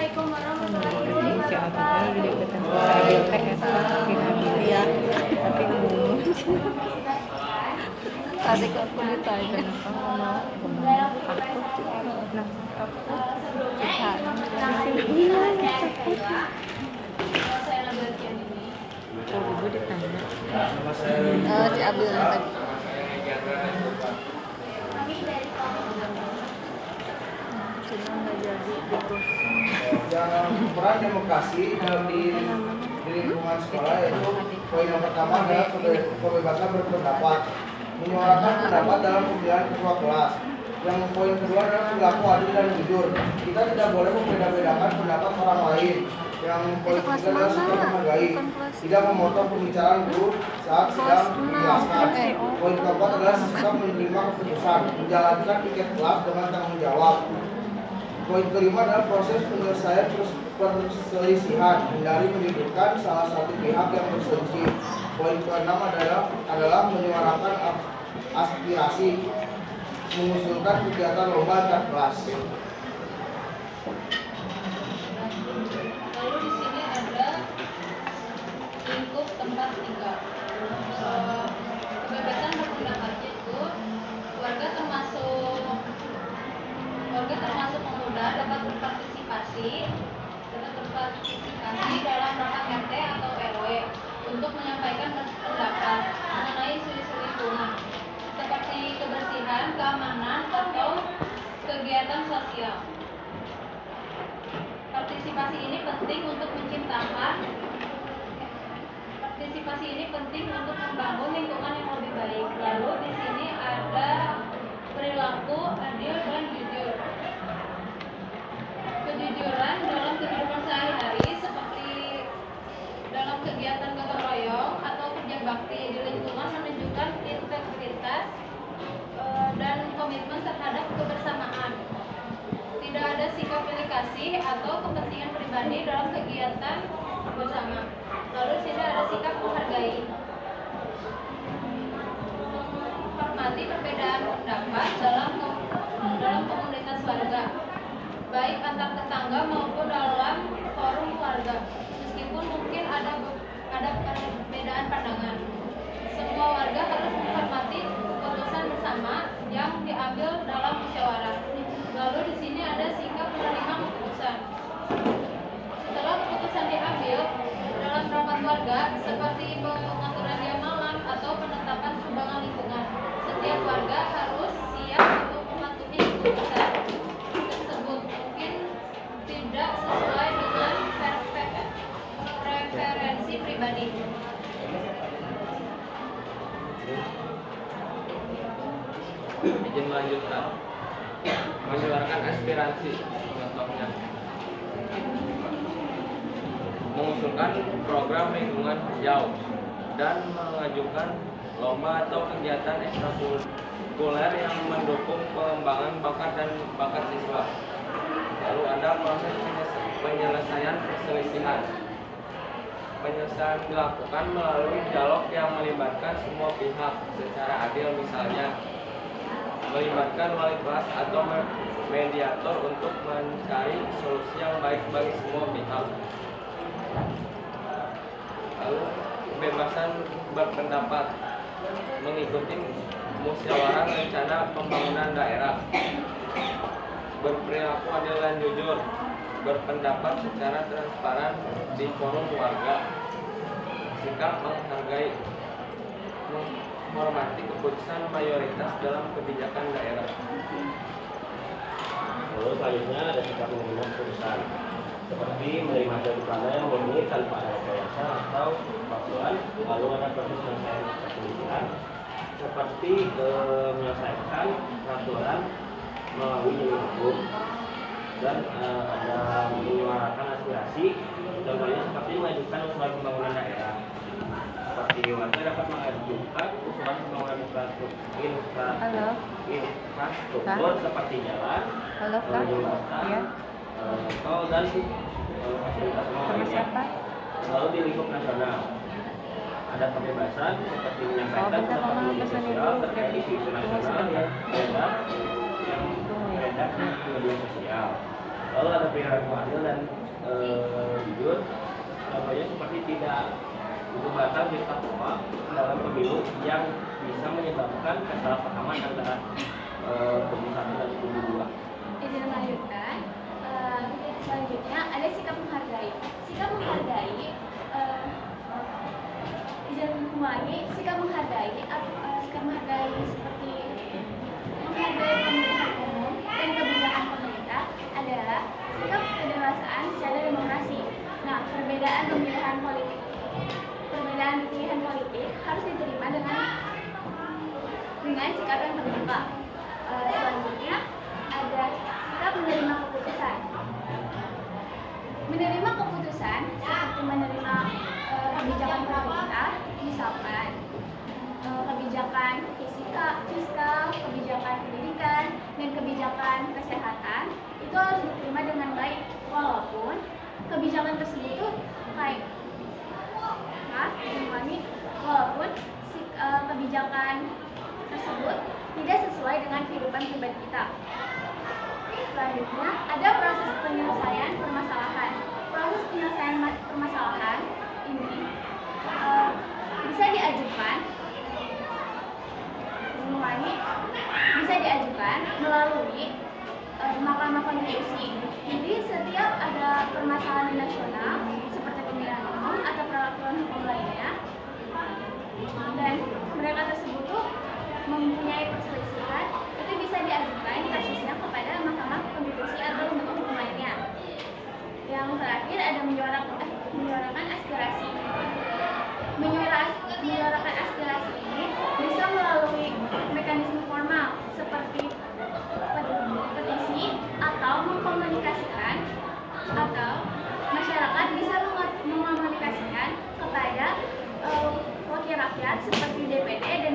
Assalamualaikum warahmatullahi Si Abang wabarakatuh. jadi ikutan saya teh eta final ya. Tapi umum. Tadi aku ditanya kenapa mau kemana aku nah aku ibu ditanya si Abil tadi cuma nggak jadi gitu. Yang peran demokrasi dalam di lingkungan sekolah yaitu poin yang pertama adalah kebebasan berpendapat, menyuarakan pendapat dalam pemilihan ketua kelas. Yang poin kedua adalah perilaku adil dan jujur. Kita tidak boleh membeda-bedakan pendapat orang lain. Yang poin ketiga adalah sikap menghargai, tidak memotong pembicaraan guru saat sedang menjelaskan. Poin keempat adalah sikap menerima keputusan, menjalankan piket kelas dengan tanggung jawab. Poin kelima adalah proses penyelesaian perselisihan, hindari menyudutkan salah satu pihak yang berselisih. Poin keenam adalah menyuarakan aspirasi, mengusulkan kegiatan lomba antar kelas. Lalu di sini ada lingkup tempat tinggal. Kebebasan berpendapat itu warga termasuk pemuda dapat berpartisipasi dalam rapat RT atau RW untuk menyampaikan pendapat mengenai isu-isu lingkungan seperti kebersihan, keamanan, atau kegiatan sosial. Partisipasi ini penting untuk membangun lingkungan yang lebih baik. Lalu di sini ada perilaku adil dan jujur. Kejujuran dalam kehidupan sehari-hari seperti dalam kegiatan gotong royong atau kerja bakti di lingkungan menunjukkan integritas dan komitmen terhadap kebersamaan. Tidak ada sikap pilih kasih atau kepentingan pribadi dalam kegiatan bersama. Lalu sini ada sikap menghargai, menghormati perbedaan pendapat dalam komunitas warga, baik antar tetangga maupun dalam forum keluarga. Meskipun mungkin ada perbedaan pandangan, semua warga harus menghormati keputusan bersama yang diambil dalam musyawarah. Lalu di sini ada sikap menerima keputusan. Setelah keputusan diambil dalam rapat warga seperti pengaturan jam malam atau penetapan sumbangan lingkungan, setiap warga harus siap untuk mematuhi keputusan tersebut. Mungkin tidak sesuai dengan preferensi pribadi. Izin melanjutkan. Menyuarakan aspirasi, contohnya mengusulkan program lingkungan hijau dan mengajukan lomba atau kegiatan ekstrakurikuler yang mendukung pengembangan bakat dan bakat siswa. Lalu ada proses penyelesaian perselisihan. Penyelesaian dilakukan melalui dialog yang melibatkan semua pihak secara adil, misalnya melibatkan wali kelas atau mediator untuk mencari solusi yang baik bagi semua pihak. Lalu kebebasan berpendapat, mengikuti musyawarah rencana pembangunan daerah, berperilaku adil dan jujur, berpendapat secara transparan di forum warga, sikap menghargai, menghormati keputusan mayoritas dalam kebijakan daerah. Lalu selanjutnya ada sikap menerima keputusan, seperti menerima keputusan yang murni tanpa ada rekayasa atau palsuan. Lalu ada proses penyelesaian perselisihan, seperti menyelesaikan peraturan melalui jalur hukum, dan ada menyuarakan aspirasi, contohnya seperti mengajukan usulan pembangunan daerah. Seperti warga dapat mengajukan usulan pembangunan infrastruktur seperti jalan, jembatan, tol, dan fasilitas lainnya. Lalu di lingkup nasional ada kebebasan seperti menyampaikan pendapat sosial terkait isu nasional yang beredar di media sosial. Lalu ada perilaku adil dan jujur, contohnya seperti tidak membatalkan berita hoax dalam pemilu yang bisa menyebabkan kesalahpahaman antara kubu satu dan kubu dua. Izin melanjutkan. Selanjutnya ada sikap menghargai. Sikap menghargai, izin mengulangi, sikap menghargai seperti menghargai pemerintahan umum dan kebijakan pemerintah adalah sikap kedewasaan secara demokrasi. Nah, perbedaan pilihan politik harus diterima dengan sikap yang terbuka. Selanjutnya ada sikap menerima keputusan. Menerima keputusan seperti menerima kebijakan pemerintah, misalkan kebijakan fiskal, kebijakan pendidikan, dan kebijakan kesehatan itu harus diterima dengan baik, walaupun kebijakan tersebut itu kebijakan tersebut tidak sesuai dengan kehidupan pribadi kita. Selanjutnya ada proses penyelesaian permasalahan. Proses penyelesaian permasalahan ini bisa diajukan melalui Mahkamah Konstitusi. Jadi setiap ada permasalahan nasional seperti pemilihan umum atau peraturan hukum lainnya, dan mereka tersebut tuh mempunyai perselisihan, itu bisa diajukan kasusnya kepada Mahkamah Konstitusi atau lembaga hukum lainnya. Yang terakhir ada menyuarakan aspirasi. Menyuarakan aspirasi ini bisa melalui mekanisme formal seperti petisi atau mengkomunikasikan, atau masyarakat bisa mengkomunikasikan kepada wakil rakyat seperti DPD dan